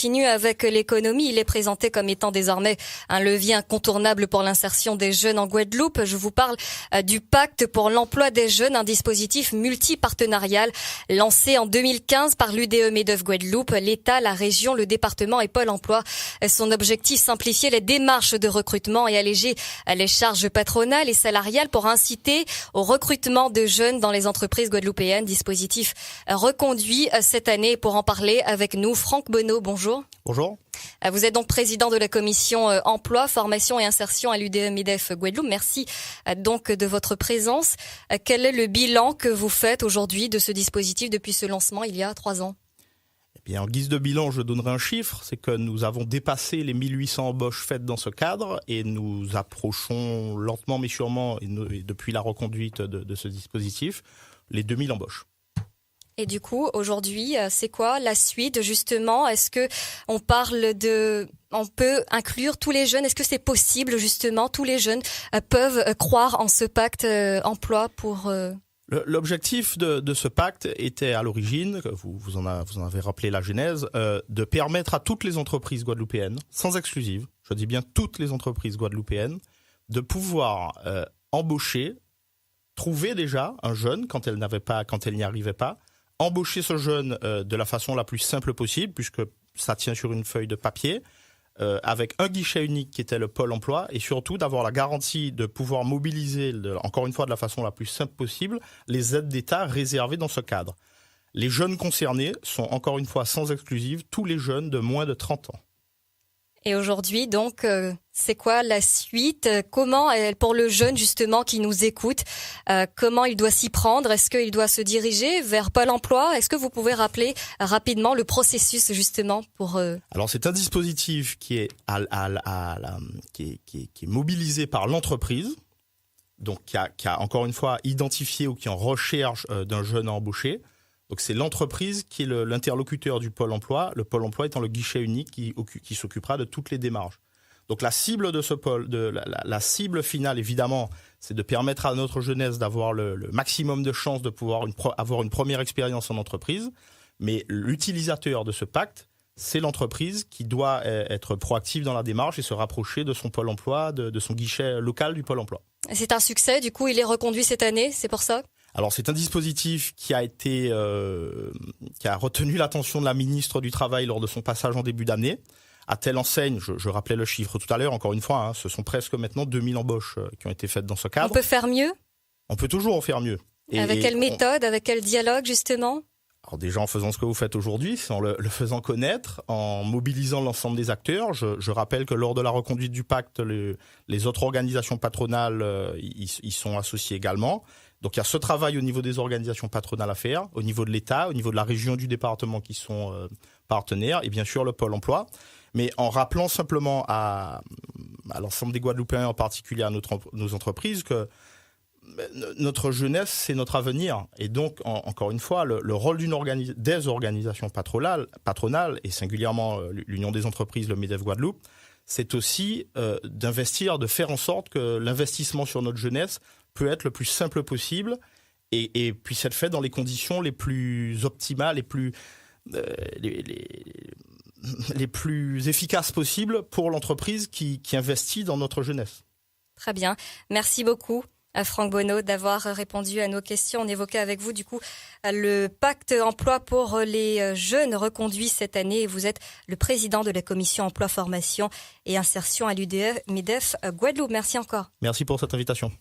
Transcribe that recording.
continue avec l'économie. Il est présenté comme étant désormais un levier incontournable pour l'insertion des jeunes en Guadeloupe. Je vous parle du Pacte pour l'emploi des jeunes, un dispositif multipartenarial lancé en 2015 par l'UDE-MEDEF Guadeloupe, l'État, la région, le département et Pôle emploi. Son objectif, simplifier les démarches de recrutement et alléger les charges patronales et salariales pour inciter au recrutement de jeunes dans les entreprises guadeloupéennes. Dispositif reconduit cette année. Pour en parler avec nous, Franck Bonneau, bonjour. Bonjour. Vous êtes donc président de la commission emploi, formation et insertion à l'UDE-MEDEF Guadeloupe. Merci donc de votre présence. Quel est le bilan que vous faites aujourd'hui de ce dispositif depuis ce lancement il y a 3 ans? Eh bien, en guise de bilan, je donnerai un chiffre, c'est que nous avons dépassé les 1800 embauches faites dans ce cadre et nous approchons lentement mais sûrement, et depuis la reconduite de ce dispositif, les 2000 embauches. Et du coup, aujourd'hui, c'est quoi la suite justement? Est-ce que on peut inclure tous les jeunes? Est-ce que c'est possible justement? Tous les jeunes peuvent croire en ce pacte emploi pour... L'objectif de ce pacte était à l'origine, vous en avez rappelé la genèse, de permettre à toutes les entreprises guadeloupéennes, sans exclusive, je dis bien toutes les entreprises guadeloupéennes, de pouvoir embaucher, trouver déjà un jeune quand elle n'y arrivait pas, embaucher ce jeune de la façon la plus simple possible, puisque ça tient sur une feuille de papier, avec un guichet unique qui était le Pôle emploi, et surtout d'avoir la garantie de pouvoir mobiliser, encore une fois de la façon la plus simple possible, les aides d'État réservées dans ce cadre. Les jeunes concernés sont encore une fois sans exclusive tous les jeunes de moins de 30 ans. Et aujourd'hui, donc, c'est quoi la suite? Comment, pour le jeune justement qui nous écoute, comment il doit s'y prendre? Est-ce qu'il doit se diriger vers Pôle emploi? Est-ce que vous pouvez rappeler rapidement le processus justement pour... Alors c'est un dispositif qui est, qui est mobilisé par l'entreprise, donc qui a encore une fois identifié ou qui est en recherche d'un jeune à embaucher. Donc c'est l'entreprise qui est l'interlocuteur du Pôle emploi, le Pôle emploi étant le guichet unique qui s'occupera de toutes les démarches. Donc la cible de ce pôle, la cible finale évidemment, c'est de permettre à notre jeunesse d'avoir le maximum de chances de pouvoir avoir une première expérience en entreprise. Mais l'utilisateur de ce pacte, c'est l'entreprise qui doit être proactive dans la démarche et se rapprocher de son Pôle emploi, de son guichet local du Pôle emploi. C'est un succès, du coup il est reconduit cette année, c'est pour ça? Alors c'est un dispositif qui a retenu l'attention de la ministre du Travail lors de son passage en début d'année. À telle enseigne, je rappelais le chiffre tout à l'heure, encore une fois, ce sont presque maintenant 2000 embauches qui ont été faites dans ce cadre. On peut faire mieux? On peut toujours faire mieux. Avec quelle méthode, avec quel dialogue justement? Alors déjà en faisant ce que vous faites aujourd'hui, c'est en le faisant connaître, en mobilisant l'ensemble des acteurs. Je rappelle que lors de la reconduite du pacte, les autres organisations patronales y sont associées également. Donc il y a ce travail au niveau des organisations patronales à faire, au niveau de l'État, au niveau de la région, du département qui sont partenaires, et bien sûr le Pôle emploi. Mais en rappelant simplement à l'ensemble des Guadeloupéens, en particulier à nos entreprises, que notre jeunesse, c'est notre avenir. Et donc, encore une fois, le rôle des organisations patronales, et singulièrement l'Union des entreprises, le MEDEF Guadeloupe, c'est aussi d'investir, de faire en sorte que l'investissement sur notre jeunesse peut être le plus simple possible et puisse être fait dans les conditions les plus optimales, les plus efficaces possibles pour l'entreprise qui investit dans notre jeunesse. Très bien. Merci beaucoup. Franck Bonneau, d'avoir répondu à nos questions. On évoquait avec vous, du coup, le pacte emploi pour les jeunes reconduit cette année. Vous êtes le président de la commission emploi, formation et insertion à l'UDE-MEDEF Guadeloupe. Merci encore. Merci pour cette invitation.